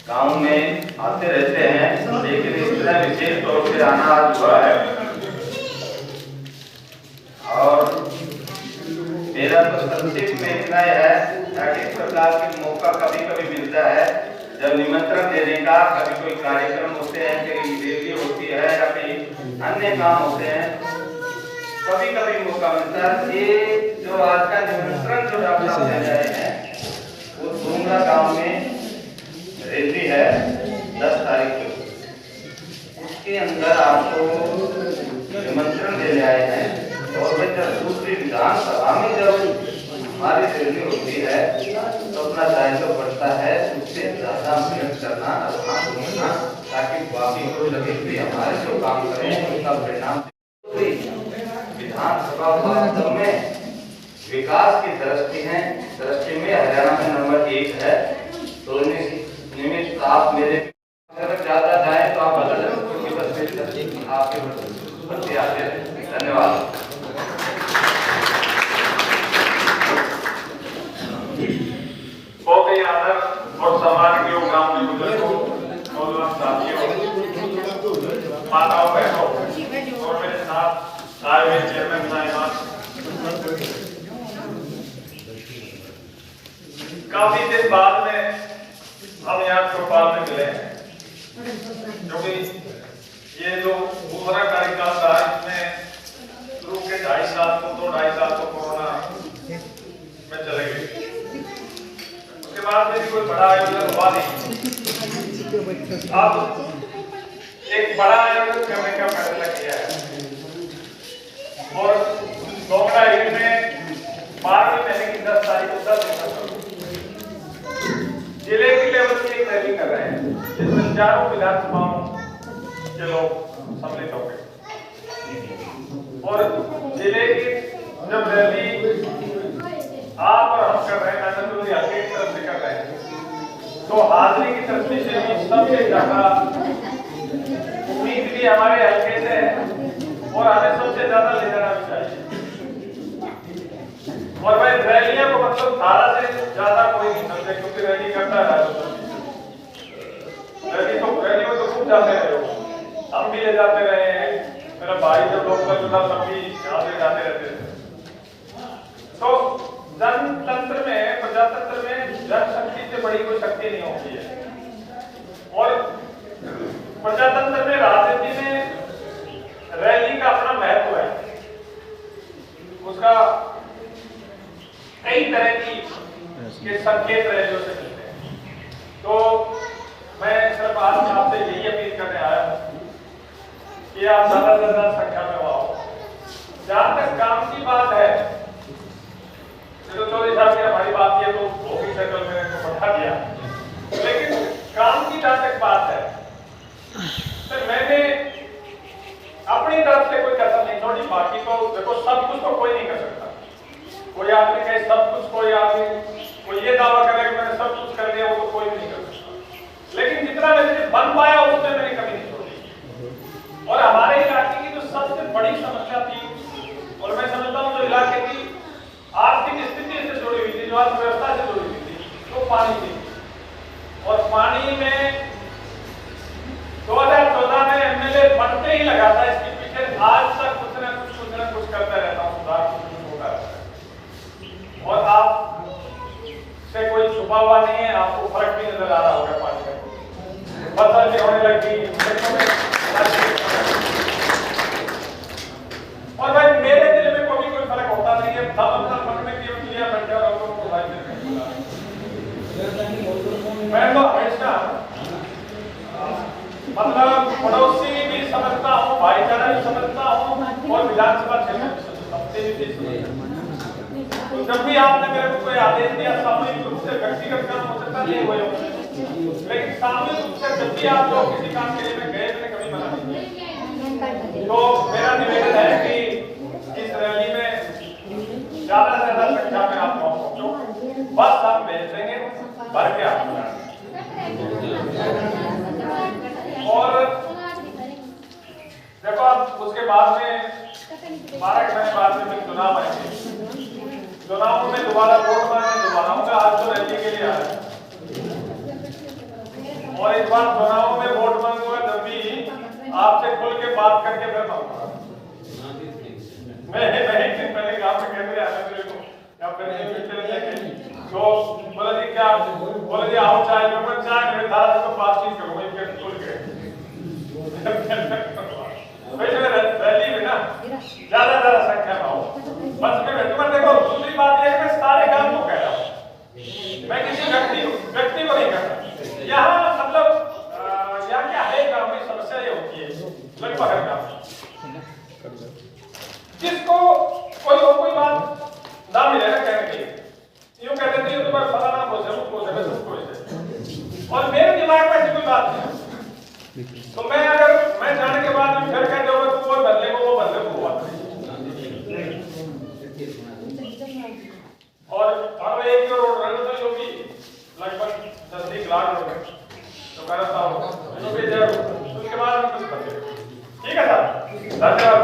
गांव में आते रहते हैं, लेकिन इस तरह विशेष तौर से आना आज हुआ है। और मेरा तो संक्षिप्त में इतना है कि इस प्रकार के मौका कभी कभी मिलता है जब निमंत्रण देने का, कभी कोई कार्यक्रम होते हैं, कहीं रैली होती है या कहीं अन्य काम होते हैं, कभी कभी मौका मिलता है। ये जो आज का निमंत्रण जो डॉक्टर साहब दे रहे हैं वो डूंगरा गांव में रैली है 10 तारीख को, उसके अंदर आपको निमंत्रण देने आए हैं। और जब दूसरी विधानसभा में जब हमारी रैली होती है तो अपना दायित्व बढ़ता है, उससे ज्यादा मेहनत करना, घूमना, ताकि बाकी को लगे कि हमारे जो काम करें उसका परिणाम। विधानसभा वास्तव में विकास की दृष्टि में हरियाणा में नंबर 1 है। तो निमित्त आप मेरे अगर ज्यादा जाए तो आप बदल क्योंकि बस मेरी दृष्टि आपके प्रति आते हैं। धन्यवाद। बहुत ही आदर और सम्मान के ग्राम में बुजुर्गों, नौजवान साथियों, माताओं बहनों और मेरे साथ आए हुए चेयरमैन साहिबान, काफी दिन बाद में हम यहाँ भोपाल में मिले हैं, क्योंकि ये जो दूसरा कार्यकाल था इसमें शुरू के 2.5 साल को 2-2.5 साल को कोरोना में चले गए। उसके बाद मेरी कोई बड़ा आयोजन हुआ नहीं। अब एक बड़ा आयोजन करने का फैसला किया है और डोंगरा हिल में 12वें महीने की 10 तारीख को 10 दिसंबर जिले की लेवल की एक रैली कर रहे हैं, जिसमें चारों विधानसभाओं के लोग सम्मिलित होंगे। और जिले की जब रैली आप और हम कर रहे हैं, नंदपुरी हल्के की तरफ से कर रहे हैं, तो हाजिरी की दृष्टि से भी सबसे ज्यादा उम्मीद भी हमारे हल्के से है और हमें सबसे ज्यादा ले जाना भी चाहिए। और भाई रैलियों को मतलब धारा से ज्यादा कोई नहीं समझे, क्योंकि रैली करता है रैली में तो खूब जाते रहे हो, हम भी ले जाते रहे हैं, मेरा भाई जब लोकल था तब भी यहाँ से जाते रहते थे। तो जनतंत्र में, प्रजातंत्र में जनशक्ति से बड़ी कोई शक्ति नहीं होती है। और प्रजातंत्र में, राजनीति में रैली का अपना महत्व है, उसका कई तरह के संकेत रैलियों से मिलते हैं। तो मैं सिर्फ आज आपसे यही अपील करने आया हूँ कि आप ज्यादा से ज्यादा संख्या में आओ। जहां तक काम की बात है, तो चौधरी साहब ने हमारी बात की तो ऑफिस सर्कल में इनको बढ़ा दिया, लेकिन काम की जहां तक बात है तो मैंने अपनी तरफ से कोई कसर नहीं छोड़ी। बाकी तो देखो सब कुछ तो कोई नहीं कर सकता। कोई आदमी कहे सब कुछ, कोई आदमी कोई ये दावा करे कि मैंने सब कुछ कर लिया, वो तो कोई भी नहीं कर सकता। लेकिन जितना मैंने बन पाया उसमें मैंने कभी नहीं छोड़ी। और हमारे इलाके की जो सबसे बड़ी समस्या थी, और मैं समझता हूँ जो इलाके की आर्थिक स्थिति से जुड़ी हुई थी, जो अर्थव्यवस्था से जुड़ी हुई थी, वो पानी थी। और पानी में 2014 में एमएलए बनते ही लगा था, इसके पीछे आज तक कुछ न कुछ करता रहता हूँ, सुधार कुछ होता रहता है। और आप से कोई छुपा हुआ नहीं है, आपको फर्क भी नजर आ रहा होगा पानी का। फसल भी होने लगी और भाई मेरे दिल में कोई फर्क होता नहीं है। सब अपना मन में केवल लिया बैठे और लोगों को भाई मैं तो हमेशा मतलब पड़ोसी भी समझता हूँ, भाईचारा भी समझता हूँ और विधानसभा क्षेत्र भी समझता हूँ। जब भी आपने मेरे को कोई आदेश दिया सामूहिक रूप से, व्यक्तिगत काम हो सकता नहीं हुए होंगे, लेकिन सामूहिक रूप से जब भी आप लोग किसी काम के लिए में गए, मैंने कभी मना नहीं किया। तो मेरा निवेदन है कि इस रैली में ज्यादा से ज्यादा संख्या में आप लोग पहुंचो, बस हम भेज देंगे भर के आप। और देखो अब उसके बाद में 12 महीने बाद में फिर चुनाव आएंगे, चुनाव में दोबारा वोट मांगने दोबारा होगा। आज तो रैली के लिए आया और इस बार चुनाव में वोट मांगूंगा जब भी आपसे खुल के बात करके फिर मांगूंगा। मैं एक दिन पहले गांव में कह दिया मेरे को या फिर तो बोला जी क्या, बोला जी आओ चाय में, मैं चाय मेरे दादा से बातचीत करूंगा इनके खुल के। रैली में ना ज्यादा संख्या में हो, बस में देखो। दूसरी बात यह है मैं सारे गांव को कह रहा हूँ, मैं किसी व्यक्ति को नहीं कहता। यहाँ मतलब यहाँ के हर एक गांव में समस्या ये होती है, लगभग हर गांव में जिसको कोई बात ना मिले ना कहने के लिए, यूं कहते थे तो मैं फलाना बोल सकूं और मेरे दिमाग में ऐसी कोई बात नहीं। तो मैं जाने के बाद फिर कह दूंगा तू वो बदले को और एक जो रोड रन था जो भी लगभग 10 लाख रुपए तो मेरा था उसके बाद हम कुछ करते। ठीक है सर, धन्यवाद।